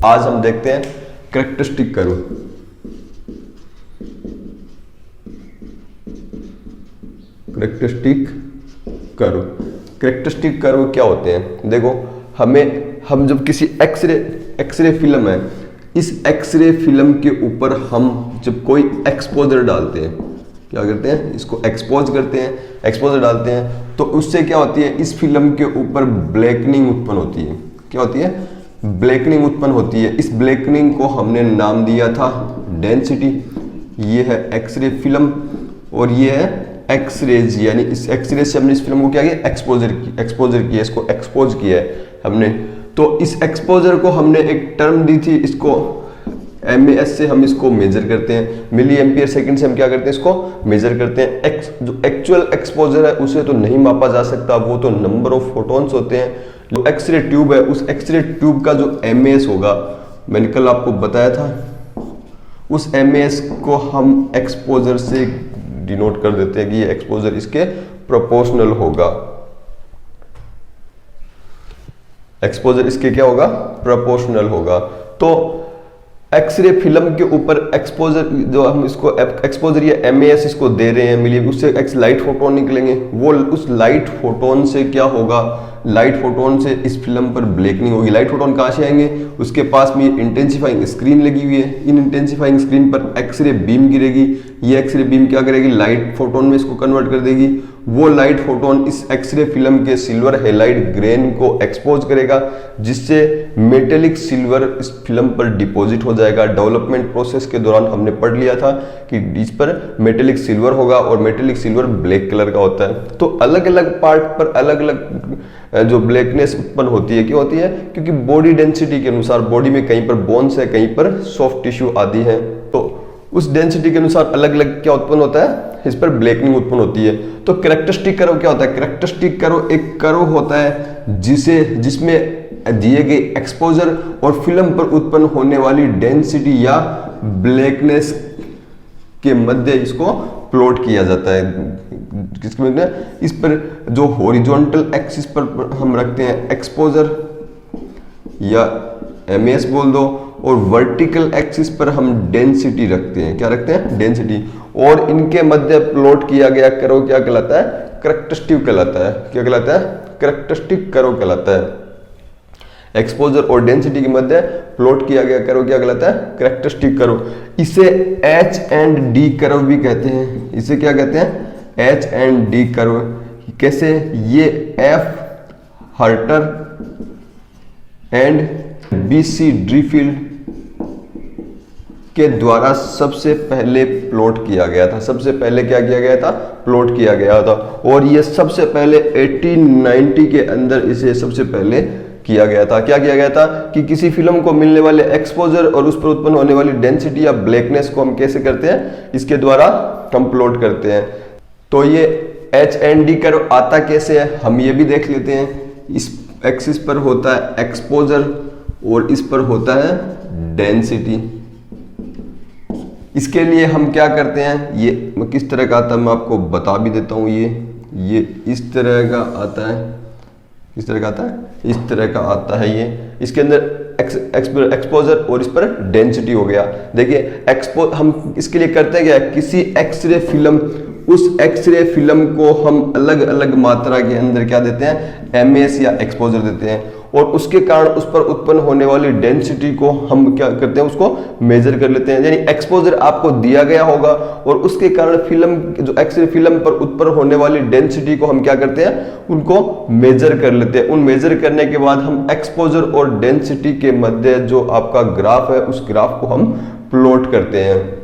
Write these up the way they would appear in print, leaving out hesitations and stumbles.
आज हम देखते हैं कैरेक्टरिस्टिक कर्व। कैरेक्टरिस्टिक कर्व क्या होते हैं? देखो, हम जब किसी एक्सरे फिल्म है, इस एक्सरे फिल्म के ऊपर हम जब कोई एक्सपोजर डालते हैं, क्या करते हैं? इसको एक्सपोजर डालते हैं, तो उससे क्या होती है? इस फिल्म के ऊपर ब्लैकनिंग उत्पन्न होती है। क्या होती है? ब्लैकनिंग उत्पन्न होती है। इस ब्लैकनिंग को हमने नाम दिया था डेंसिटी। ये है एक्सरे फिल्म और ये है एक्सरेज, यानी इस एक्सरे से हमने इस फिल्म को क्या किया? एक्सपोजर किया, इसको एक्सपोज किया है हमने। तो इस एक्सपोजर को हमने एक टर्म दी थी, इसको MAS से हम इसको मेजर करते हैं, मिली एम्पियर सेकंड से हम क्या करते हैं? इसको मेजर करते हैं। जो एक्चुअल एक्सपोजर है उसे तो नहीं मापा जा सकता, वो तो नंबर ऑफ फोटॉन्स होते हैं। जो एक्सरे ट्यूब है, उस एक्सरे ट्यूब का जो MAS होगा, मैंने कल आपको बताया था, उस MAS को हम एक्सपोजर से डिनोट कर देते हैं कि ये एक्सपोजर इसके प्रोपोर्शनल होगा। एक्सपोजर इसके क्या होगा? प्रोपोर्शनल होगा। तो एक्सरे फिल्म के ऊपर एक्सपोजर, जो हम इसको एक्सपोजर या MAS इसको दे रहे हैं मिलिए, उससे लाइट फोटोन निकलेंगे। वो उस लाइट फोटोन से क्या होगा? लाइट फोटोन से इस फिल्म पर ब्लैकनिंग होगी। लाइट फोटोन कहाँ से आएंगे? उसके पास में इंटेंसिफाइंग स्क्रीन लगी हुई है, इन इंटेंसिफाइंग स्क्रीन पर एक्सरे बीम गिरेगी। ये एक्सरे बीम क्या करेगी? लाइट फोटोन में इसको कन्वर्ट कर देगी। वो लाइट फोटोन इस एक्सरे फिल्म के सिल्वर हैलाइड ग्रेन को एक्सपोज करेगा, जिससे मेटेलिक सिल्वर इस फिल्म पर डिपॉजिट हो जाएगा। डेवलपमेंट प्रोसेस के दौरान हमने पढ़ लिया था कि इस पर मेटेलिक सिल्वर होगा और मेटेलिक सिल्वर ब्लैक कलर का होता है। तो अलग अलग पार्ट पर अलग अलग जो ब्लैकनेस उत्पन्न होती है, क्यों होती है? क्योंकि बॉडी डेंसिटी के अनुसार, बॉडी में कहीं पर बोन्स है, कहीं पर सॉफ्ट टिश्यू आदि है, तो उस डेंसिटी के अनुसार अलग अलग क्या उत्पन्न होता है? इस पर ब्लैकनिंग उत्पन्न होती है। तो कैरेक्टरिस्टिक कर्व क्या होता है? कैरेक्टरिस्टिक कर्व एक कर्व होता है जिसमें दिए गए एक्सपोजर और फिल्म पर उत्पन्न होने वाली डेंसिटी या ब्लैकनेस के मध्य इसको प्लॉट किया जाता है। किसके मध्य? इस पर जो हॉरिजॉन्टल एक्सिस पर हम रखते हैं एक्सपोजर या MAS बोल दो, और वर्टिकल एक्सिस पर हम डेंसिटी रखते हैं। क्या रखते हैं? डेंसिटी। और इनके मध्य प्लॉट किया गया कर्व क्या कहलाता है? कैरेक्टरिस्टिक कहलाता है। क्या कहलाता है? कैरेक्टरिस्टिक कर्व कहलाता है। एक्सपोजर और डेंसिटी के मध्य प्लॉट किया गया कर्व क्या कहलाता है? Characteristic curve. इसे H&D कर्व भी कहते हैं। इसे क्या कहते हैं? H&D curve. कैसे? ये F हर्टर एंड BC ड्रीफील्ड के द्वारा सबसे पहले प्लॉट किया गया था। सबसे पहले क्या किया गया था? प्लॉट किया गया था। और ये सबसे पहले 1890 के अंदर इसे सबसे पहले किया गया था। क्या किया गया था? कि किसी फिल्म को मिलने वाले एक्सपोजर और उस पर उत्पन्न होने वाली डेंसिटी या ब्लैकनेस को हम कैसे करते हैं? इसके द्वारा हम प्लॉट करते हैं। तो ये H&D कर्व आता कैसे है, हम ये भी देख लेते हैं। इस एक्सिस पर होता है एक्सपोजर और इस पर होता है डेंसिटी। इसके लिए हम क्या करते हैं? ये किस तरह का आता है मैं आपको बता भी देता हूँ। ये इस तरह का आता है। किस तरह का आता है? इस तरह का आता है। ये इसके अंदर एक्सपोजर और इस पर डेंसिटी हो गया। देखिए हम इसके लिए करते हैं क्या? किसी एक्सरे फिल्म, उस एक्सरे फिल्म को हम अलग अलग मात्रा के अंदर क्या देते हैं? MAS या एक्सपोजर देते हैं, और उसके कारण उस पर उत्पन्न होने वाली डेंसिटी को हम क्या करते हैं? उसको मेजर कर लेते हैं। यानी एक्सपोजर आपको दिया गया होगा और उसके कारण फिल्म, जो एक्सरे फिल्म पर उत्पन्न होने वाली डेंसिटी को हम क्या करते हैं? उनको मेजर कर लेते हैं। उन मेजर करने के बाद हम एक्सपोजर और डेंसिटी के मध्य जो आपका ग्राफ है, उस ग्राफ को हम प्लॉट करते हैं।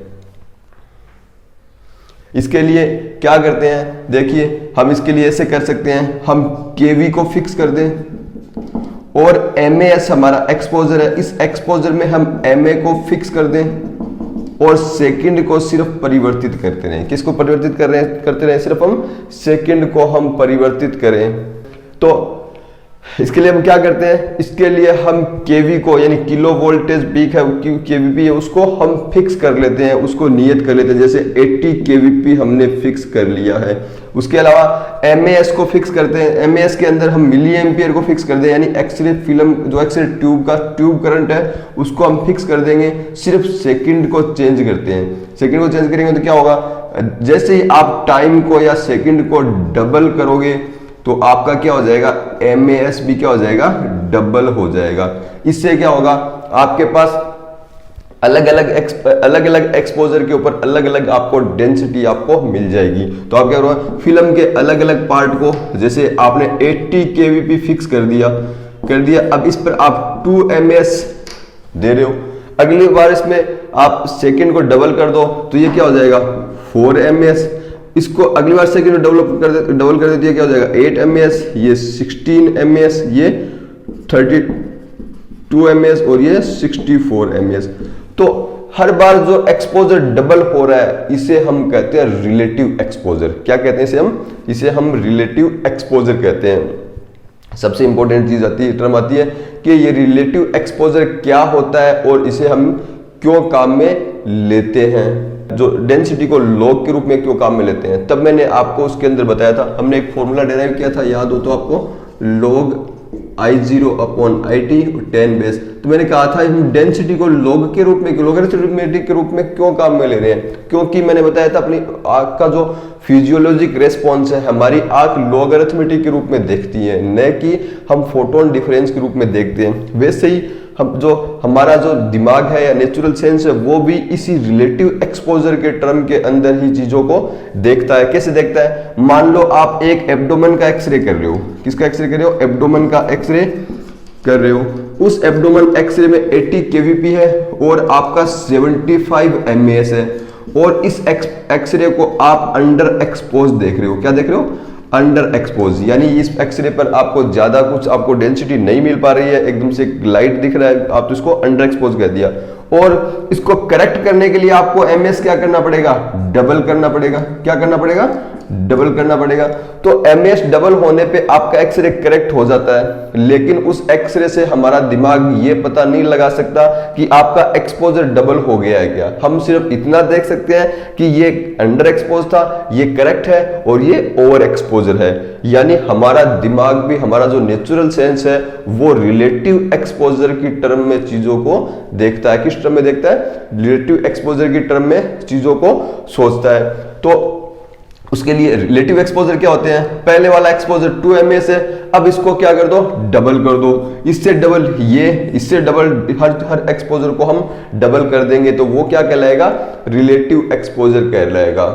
इसके लिए क्या करते हैं? देखिए, हम इसके लिए ऐसे कर सकते हैं, हम KV को फिक्स कर दें और MAS हमारा एक्सपोजर है, इस एक्सपोजर में हम MA को फिक्स कर दें और सेकंड को सिर्फ परिवर्तित करते रहें। किसको परिवर्तित करते रहें? सिर्फ हम सेकंड को हम परिवर्तित करें। तो इसके लिए हम क्या करते हैं, इसके लिए हम केवी को यानी किलो वोल्टेज पीक है केवीपी है उसको हम फिक्स कर लेते हैं, उसको नियत कर लेते हैं। जैसे 80 केवीपी हमने फिक्स कर लिया है। उसके अलावा एमएएस को फिक्स करते हैं, एमएएस के अंदर हम मिली एम्पियर को फिक्स कर दें, यानी एक्सरे फिल्म जो एक्सरे ट्यूब का ट्यूब करंट है उसको हम फिक्स कर देंगे। सिर्फ सेकंड को चेंज करते हैं, सेकंड को चेंज करेंगे तो क्या होगा, जैसे ही आप टाइम को या सेकंड को डबल करोगे तो आपका क्या हो जाएगा, एमएएस भी क्या हो जाएगा, डबल हो जाएगा। इससे क्या होगा, आपके पास अलग अलग एक्सपोजर के ऊपर अलग अलग आपको डेंसिटी आपको मिल जाएगी। तो आप क्या करोगे, फिल्म के अलग अलग पार्ट को, जैसे आपने 80 केवीपी फिक्स कर दिया, अब इस पर आप 2 mAs दे रहे हो। अगली बार इसमें आप सेकंड को डबल कर दो तो ये क्या हो जाएगा, 4 mAs। इसको अगली बार सेकंड में डबल कर देती है, क्या हो जाएगा 8 mAs, ये 16 mAs, ये 32 mAs और ये 64 mAs। तो हर बार जो एक्सपोजर डबल हो रहा है इसे हम कहते हैं रिलेटिव एक्सपोजर। क्या कहते हैं इसे हम रिलेटिव एक्सपोजर कहते हैं। सबसे इंपॉर्टेंट चीज आती है, टर्म आती है कि ये रिलेटिव एक्सपोजर क्या होता है और इसे हम क्यों काम में लेते हैं, जो डेंसिटी को लॉग के रूप में क्यों काम में लेते हैं। तब मैंने आपको उसके अंदर बताया था, हमने एक फॉर्मूला डिराइव किया था, याद हो तो आपको, log I0 upon IT 10 base. तो मैंने कहा था हम डेंसिटी को लॉग के रूप में, लॉगरिथमिक के रूप में क्यों काम में ले रहे हैं, क्योंकि मैंने बताया था अपनी आंख का जो फिजियोलॉजिक रेस्पॉन्स है, हमारी आंख लॉगरिथमिक के रूप में देखती है, न कि हम फोटोन डिफरेंस के रूप में देखते हैं। वैसे ही हमारा जो दिमाग है या नेचुरल सेंस है वो भी इसी रिलेटिव एक्सपोजर के टर्म के अंदर ही चीजों को देखता है। कैसे देखता है, मान लो आप एक एब्डोमेन का एक्सरे कर रहे हो, किसका एक्सरे कर रहे हो, एब्डोमेन का एक्सरे कर रहे हो। उस एब्डोमेन एक्सरे में 80 केवीपी है और आपका 75 mAs है, और इस एक्सरे को आप अंडर एक्सपोज देख रहे हो। क्या देख रहे हो, अंडर एक्सपोज, यानी इस एक्सरे पर आपको ज्यादा कुछ आपको डेंसिटी नहीं मिल पा रही है, एकदम से लाइट दिख रहा है, आप तो इसको अंडर एक्सपोज कह दिया। और इसको करेक्ट करने के लिए आपको एमएस क्या करना पड़ेगा, डबल करना पड़ेगा। क्या करना पड़ेगा, डबल करना पड़ेगा। तो एमएस डबल होने पे आपका एक्सरे करेक्ट हो जाता है, लेकिन उस एक्सरे से हमारा दिमाग ये पता नहीं लगा सकता कि आपका एक्सपोजर डबल हो गया है क्या। हम सिर्फ इतना देख सकते हैं कि ये अंडर एक्सपोज था, ये करेक्ट है, और ये ओवर एक्सपोजर है। यानी हमारा दिमाग भी, हमारा जो नेचुरल सेंस है वो रिलेटिव एक्सपोजर की टर्म में चीजों को देखता है। किस टर्म में देखता है, रिलेटिव एक्सपोजर की टर्म में चीजों को सोचता है। तो उसके लिए रिलेटिव एक्सपोजर क्या होते हैं, पहले वाला एक्सपोजर 2 mAs है, अब इसको क्या कर दो, डबल कर दो। इससे डबल ये, इससे डबल, हर एक्सपोजर को हम डबल कर देंगे तो वो क्या कहलाएगा, रिलेटिव एक्सपोजर कहलाएगा।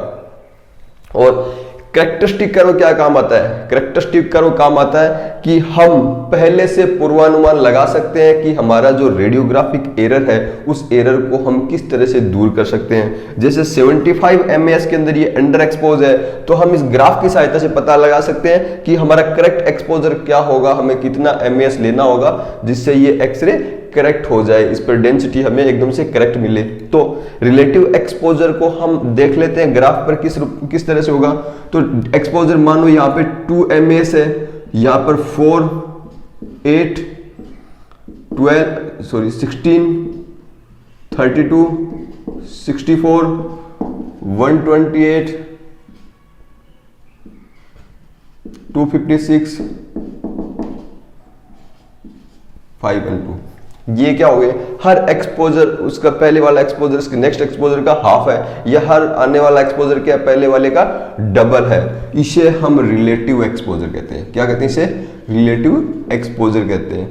और कैरेक्टरिस्टिक कर्व क्या काम आता है, कैरेक्टरिस्टिक कर्व काम आता है कि हम पहले से पूर्वानुमान लगा सकते हैं कि हमारा जो रेडियोग्राफिक एरर है उस एरर को हम किस तरह से दूर कर सकते हैं। जैसे 75 mAs के अंदर ये अंडर एक्सपोज है, तो हम इस ग्राफ की सहायता से पता लगा सकते हैं कि हमारा करेक्ट एक्सपोजर क्या होगा, हमें कितना mAs लेना होगा जिससे ये एक्सरे करेक्ट हो जाए, इस पर डेंसिटी हमें एकदम से करेक्ट मिले। तो रिलेटिव एक्सपोजर को हम देख लेते हैं ग्राफ पर किस तरह से होगा। तो एक्सपोजर मान लो यहाँ पे 2 mAs है, यहाँ पर 4, 8, 16, 32, 64, 128, 256, 5 and 2। ये क्या हो गए, हर एक्सपोजर उसका पहले वाला एक्सपोजर इसके नेक्स्ट एक्सपोजर का हाफ है, या हर आने वाला एक्सपोजर क्या पहले वाले का डबल है। इसे हम रिलेटिव एक्सपोजर कहते हैं। क्या कहते हैं, इसे रिलेटिव एक्सपोजर कहते हैं।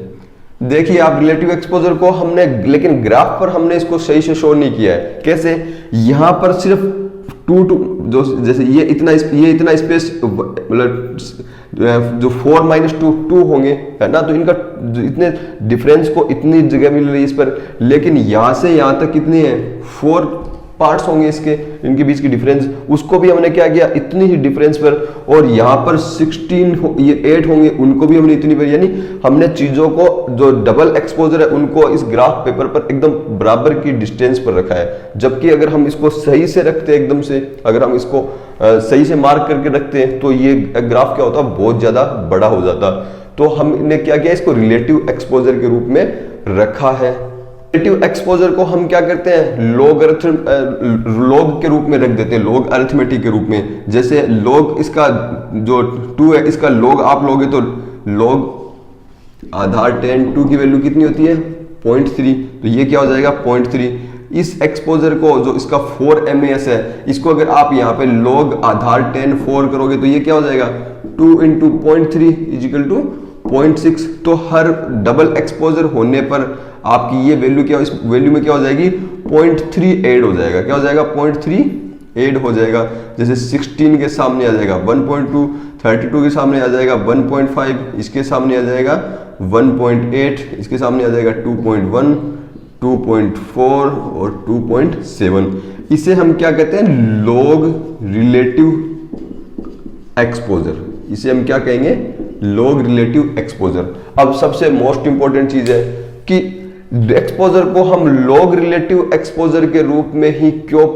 देखिए आप, रिलेटिव एक्सपोजर को हमने, लेकिन ग्राफ पर हमने इसको सही से शो नहीं किया है। कैसे, यहां पर सिर्फ 2 जो जैसे ये इतना स्पेस, मतलब जो 4 - 2 होंगे, है ना, तो इनका इतने डिफरेंस को इतनी जगह मिल रही है इस पर, लेकिन यहां से यहां तक कितनी है, 4 पार्ट्स होंगे इसके, इनके बीच की डिफरेंस, उसको भी हमने क्या किया, इतनी ही डिफरेंस पर। और यहां पर 16 ये 8 होंगे, उनको भी हमने इतनी पर, यानी हमने चीजों को जो डबल एक्सपोजर है उनको इस ग्राफ पेपर पर एकदम बराबर की डिस्टेंस पर रखा है। जबकि अगर हम इसको सही से रखते, एकदम से अगर हम इसको सही से मार्क करके रखते हैं तो ये ग्राफ क्या होता, बहुत ज्यादा बड़ा हो जाता। तो हमने क्या किया, इसको रिलेटिव एक्सपोजर के रूप में रखा है। रिलेटिव एक्सपोजर को हम क्या करते हैं, लॉग के रूप में रख देते हैं, लॉग अरिथमेटिक के रूप में। जैसे लॉग इसका जो 2 है, इसका लॉग आप लोगे तो लॉग आधार 10 2 की वैल्यू कितनी होती है 0.3, तो ये क्या हो जाएगा 0.3। इस एक्सपोजर को जो इसका 4 MAS है, इसको अगर आप यहाँ पे log आधार 10 4 करोगे तो ये क्या हो जाएगा 2 × 0.3 = 0.6। तो हर डबल एक्सपोजर होने पर आपकी ये वैल्यू क्या, इस वैल्यू में क्या हो जाएगी 0.3 ऐड हो जाएगा। क्या हो जाएगा 0.3 ऐड हो जाएगा। जैसे 16 के सामने आ जाएगा 1.2, 32 के सामने आ जाएगा 1.5, इसके सामने आ जाएगा 1.8, इसके सामने आ जाएगा 2.1, 2.4 और 2.7। इसे हम क्या कहते हैं लॉग रिलेटिव एक्सपोजर। इसे हम क्या कहेंगे लॉग रिलेटिव एक्सपोजर। अब सबसे मोस्ट इंपॉर्टेंट चीज है कि एक्सपोजर को हम लॉग रिलेटिव एक्सपोजर के रूप में ही क्यों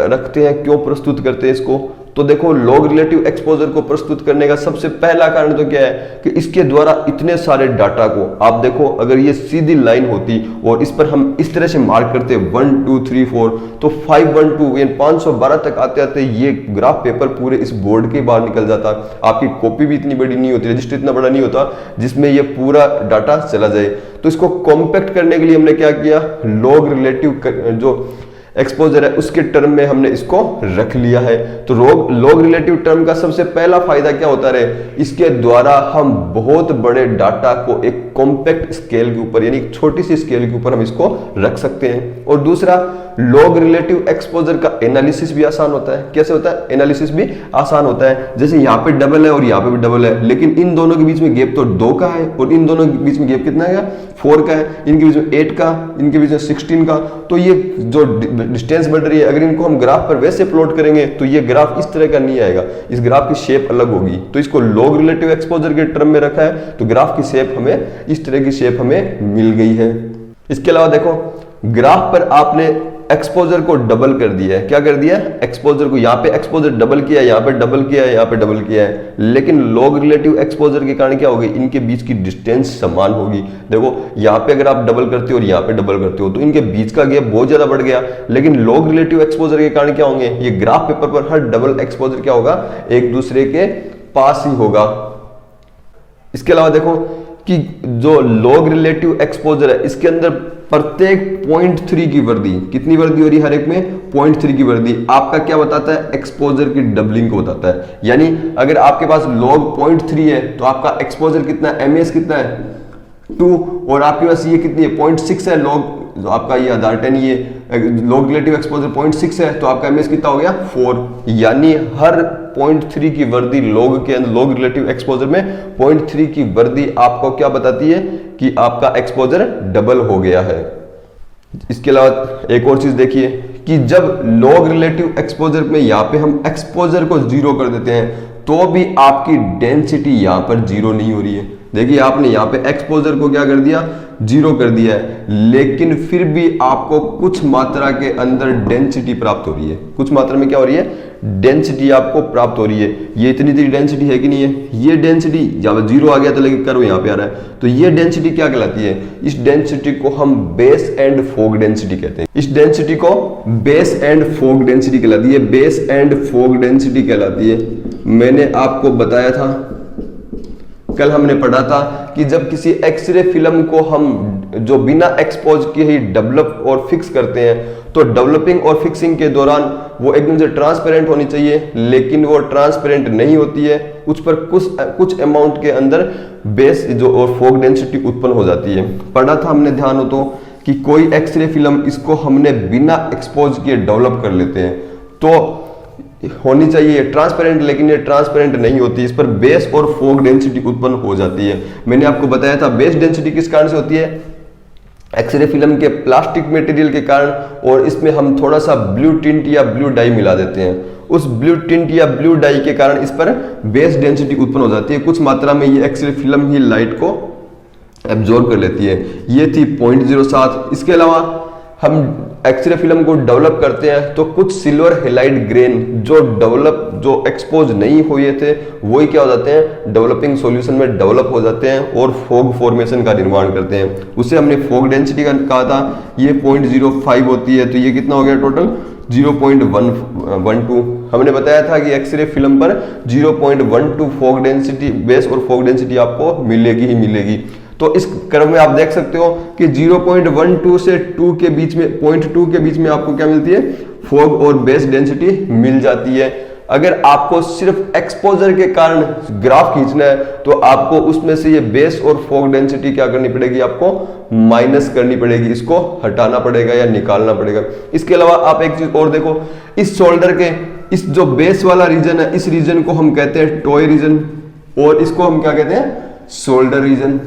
रखते हैं, क्यों प्रस्तुत करते हैं इसको। तो देखो लॉग रिलेटिव एक्सपोजर को प्रस्तुत करने का सबसे पहला कारण तो क्या है कि इसके द्वारा इतने सारे डाटा को आप देखो, अगर ये सीधी लाइन होती और इस पर हम इस तरह से मार्क करते 1 2 3 4 तो 512 512 तक आते आते ये ग्राफ पेपर पूरे इस बोर्ड के बाहर निकल जाता। आपकी कॉपी भी इतनी बड़ी नहीं होती, रजिस्टर इतना बड़ा नहीं होता जिसमें ये पूरा डाटा चला जाए। तो इसको कॉम्पैक्ट करने के लिए हमने क्या किया, लॉग रिलेटिव जो एक्सपोजर है उसके टर्म में हमने इसको रख लिया है। तो लॉग रिलेटिव टर्म का सबसे पहला फायदा क्या होता है, इसके द्वारा हम बहुत बड़े डाटा को एक कॉम्पैक्ट स्केल के ऊपर यानी एक छोटी सी स्केल के ऊपर हम इसको रख सकते हैं। और दूसरा लॉग रिलेटिव एक्सपोजर का एनालिसिस भी आसान होता है। कैसे होता है, एनालिसिस भी आसान होता है। जैसे यहाँ पे डबल है और यहाँ पे भी डबल है, लेकिन इन दोनों के बीच में गैप तो 2 का है और इन दोनों के बीच में गैप कितना है 4 का है, इनके बीच में 8 का, इनके बीच में 16 का। तो ये जो डिस्टेंस बढ़ रही है, अगर इनको हम ग्राफ पर वैसे प्लॉट करेंगे तो ये ग्राफ इस तरह का नहीं आएगा, इस ग्राफ की शेप अलग होगी। तो इसको लॉग रिलेटिव एक्सपोजर के टर्म में रखा है तो ग्राफ की शेप हमें इस तरह की शेप हमें मिल गई है। इसके अलावा देखो ग्राफ पर आपने एक्सपोजर को डबल कर दिया है। क्या कर दिया है, एक्सपोजर को यहाँ पे एक्सपोजर डबल किया है, यहाँ पे डबल किया है, यहाँ पे डबल किया है। लेकिन लॉग रिलेटिव एक्सपोजर के कारण क्या होगी, इनके बीच की डिस्टेंस समान होगी। देखो यहाँ पे अगर आप डबल करते हो और यहाँ पे डबल करते हो तो इनके बीच का गैप बहुत ज्यादा बढ़ गया। लेकिन लॉग रिलेटिव एक्सपोजर के कारण क्या होंगे, ये ग्राफ पेपर पर हर डबल एक्सपोजर क्या होगा, एक दूसरे के पास ही होगा। इसके अलावा देखो कि जो लॉग रिलेटिव एक्सपोजर है इसके अंदर प्रत्येक 0.3 की वृद्धि, कितनी वृद्धि हो रही है हर एक में 0.3 की वृद्धि, आपका क्या बताता है, एक्सपोजर की डबलिंग को बताता है। यानी अगर आपके पास लॉग 0.3 है तो आपका एक्सपोजर कितना है, एमएस कितना है 2, और आपके पास ये कितनी है 0.6 है लॉग, जो आपका ये आधार 10 ये लॉग रिलेटिव एक्सपोजर 0.6 है तो आपका एमएस कितना हो गया 4। यानी हर 0.3 की वृद्धि लॉग के अंदर, लॉग रिलेटिव एक्सपोजर में 0.3 की वृद्धि आपको क्या बताती है कि आपका एक्सपोजर डबल हो गया है। इसके अलावा एक और चीज देखिए कि जब लॉग रिलेटिव एक्सपोजर में यहाँ पे हम एक्सपोजर को 0 कर देते हैं तो भी आपकी डेंसिटी यहाँ पर 0 नहीं हो रही है। देखिए आपने यहाँ पे एक्सपोजर को क्या कर दिया, 0 कर दिया है, लेकिन फिर भी आपको कुछ मात्रा के अंदर डेंसिटी प्राप्त हो रही है। कुछ मात्रा में क्या हो रही है, डेंसिटी आपको प्राप्त हो रही है। ये इतनी डेंसिटी है कि नहीं है, ये डेंसिटी जब 0 आ गया तो लेकिन करो यहाँ पे आ रहा है, तो ये डेंसिटी क्या कहलाती है, इस डेंसिटी को हम बेस एंड फोग डेंसिटी कहते हैं। इस डेंसिटी को बेस एंड फोग डेंसिटी कहलाती है, बेस एंड फोग डेंसिटी कहलाती है। मैंने आपको बताया था, कल हमने पढ़ा था कि जब किसी एक्सरे फिल्म को हम जो बिना एक्सपोज किए ही डेवलप और फिक्स करते हैं तो डेवलपिंग और फिक्सिंग के दौरान वो एकदम से ट्रांसपेरेंट होनी चाहिए, लेकिन वो ट्रांसपेरेंट नहीं होती है। उस पर कुछ अमाउंट के अंदर बेस जो और फोग डेंसिटी उत्पन्न हो जाती है। पढ़ा था हमने, ध्यान हो तो, कि कोई एक्सरे फिल्म इसको हमने बिना एक्सपोज किए डेवलप कर लेते हैं तो होनी चाहिए ट्रांसपेरेंट, लेकिन ये ट्रांसपेरेंट नहीं होती, इस पर बेस और फोग डेंसिटी उत्पन्न हो जाती है। मैंने आपको बताया था बेस डेंसिटी किस कारण से होती है, एक्सरे फिल्म के प्लास्टिक मटेरियल के कारण, और इसमें हम थोड़ा सा ब्लू टिंट या ब्लू डाई मिला देते हैं। उस ब्लू टिंट या ब्लू डाई के कारण इस पर बेस डेंसिटी उत्पन्न हो जाती है। कुछ मात्रा में ये एक्सरे फिल्म ही लाइट को एब्जॉर्ब कर लेती है। ये थी 0.07। इसके अलावा हम एक्सरे फिल्म को डेवलप करते हैं तो कुछ सिल्वर हेलाइड ग्रेन जो डेवलप जो एक्सपोज नहीं हुए थे वही क्या हो जाते हैं, डेवलपिंग सॉल्यूशन में डेवलप हो जाते हैं और फॉग फॉर्मेशन का निर्माण करते हैं। उसे हमने फॉग डेंसिटी का कहा था, ये 0.05 होती है, तो ये कितना हो गया टोटल 0.112। हमने बताया था कि एक्सरे फिल्म पर 0.12 फॉग डेंसिटी बेस और फॉग डेंसिटी आपको मिलेगी ही मिलेगी। तो इस कर्व में आप देख सकते हो कि 0.12 से 2 के बीच में 0.2 के बीच में आपको क्या मिलती है, फॉग और बेस डेंसिटी मिल जाती है। अगर आपको सिर्फ एक्सपोजर के कारण ग्राफ खींचना है तो आपको उसमें से ये बेस और फॉग डेंसिटी क्या करनी पड़ेगी, आपको माइनस करनी पड़ेगी, इसको हटाना पड़ेगा या निकालना पड़ेगा। इसके अलावा आप एक चीज और देखो, इस शोल्डर के इस जो बेस वाला रीजन है, इस रीजन को हम कहते हैं टॉय रीजन और इसको हम क्या कहते हैं, शोल्डर रीजन।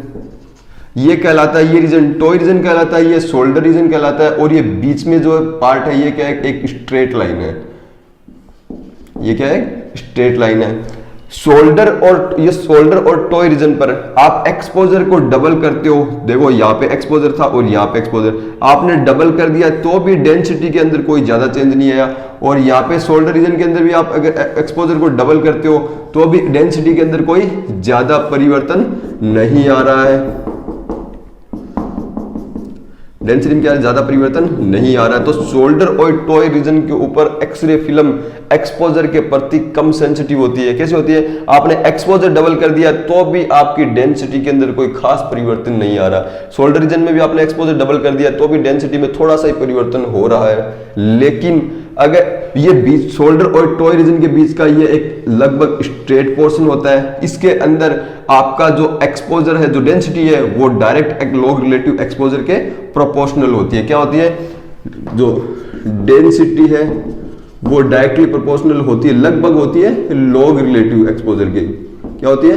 ये कहलाता है, ये रीजन टॉय रीजन कहलाता है, ये शोल्डर रीजन कहलाता है। और ये बीच में जो पार्ट है ये क्या है, एक स्ट्रेट लाइन है। ये क्या है, स्ट्रेट लाइन है। शोल्डर और टॉय रीजन पर आप एक्सपोजर को डबल करते हो, देखो यहाँ पे एक्सपोजर था और यहाँ पे एक्सपोजर, आपने डबल कर दिया तो भी डेंसिटी के अंदर कोई ज्यादा चेंज नहीं आया। और यहाँ पे शोल्डर रीजन के अंदर भी आप अगर एक्सपोजर को डबल करते हो तो भी डेंसिटी के अंदर कोई ज्यादा परिवर्तन नहीं आ रहा है, डेंसिटी में क्या ज्यादा परिवर्तन नहीं आ रहा है। तो शोल्डर और टॉय रीजन के ऊपर एक्सरे फिल्म एक्सपोजर के प्रति कम सेंसिटिव होती है। कैसे होती है, आपने एक्सपोजर डबल कर दिया तो भी आपकी डेंसिटी के अंदर कोई खास परिवर्तन नहीं आ रहा। शोल्डर रीजन में भी आपने एक्सपोजर डबल कर दिया तो भी डेंसिटी में थोड़ा सा ही परिवर्तन हो रहा है। लेकिन अगर ये बीच शोल्डर और टॉय रीजन के बीच का ये एक लगभग स्ट्रेट पोर्शन होता है, इसके अंदर आपका जो एक्सपोजर है, जो डेंसिटी है, वो डायरेक्ट एक लॉग रिलेटिव एक्सपोजर के प्रोपोर्शनल होती है। क्या होती है, जो डेंसिटी है वो डायरेक्टली प्रोपोर्शनल होती है, लगभग होती है लॉग रिलेटिव एक्सपोजर के। क्या होती है,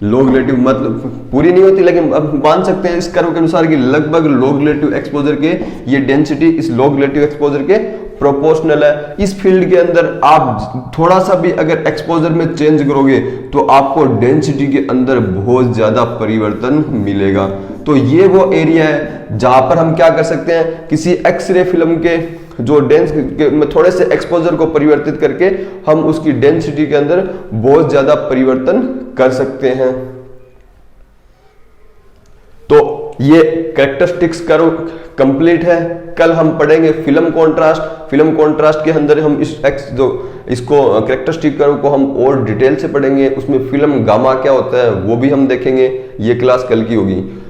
लॉग रिलेटिव, मतलब पूरी नहीं होती लेकिन अब मान सकते हैं इस कर्व के अनुसार कि लगभग लॉग रिलेटिव एक्सपोजर के ये डेंसिटी इस लॉग रिलेटिव एक्सपोजर के प्रोपोर्शनल है। इस फील्ड के अंदर आप थोड़ा सा भी अगर एक्सपोजर में चेंज करोगे तो आपको डेंसिटी के अंदर बहुत ज्यादा परिवर्तन मिलेगा। तो ये वो एरिया है जहां पर हम क्या कर सकते हैं, किसी एक्सरे फिल्म के जो में थोड़े से एक्सपोजर को परिवर्तित करके हम उसकी डेंसिटी के अंदर बहुत ज्यादा परिवर्तन कर सकते हैं। तो ये कैरेक्टरिस्टिक्स कर्व कंप्लीट है। कल हम पढ़ेंगे फिल्म कॉन्ट्रास्ट। फिल्म कॉन्ट्रास्ट के अंदर हम इसको कैरेक्टरिस्टिक कर्व को हम और डिटेल से पढ़ेंगे, उसमें फिल्म गामा क्या होता है वो भी हम देखेंगे। ये क्लास कल की होगी।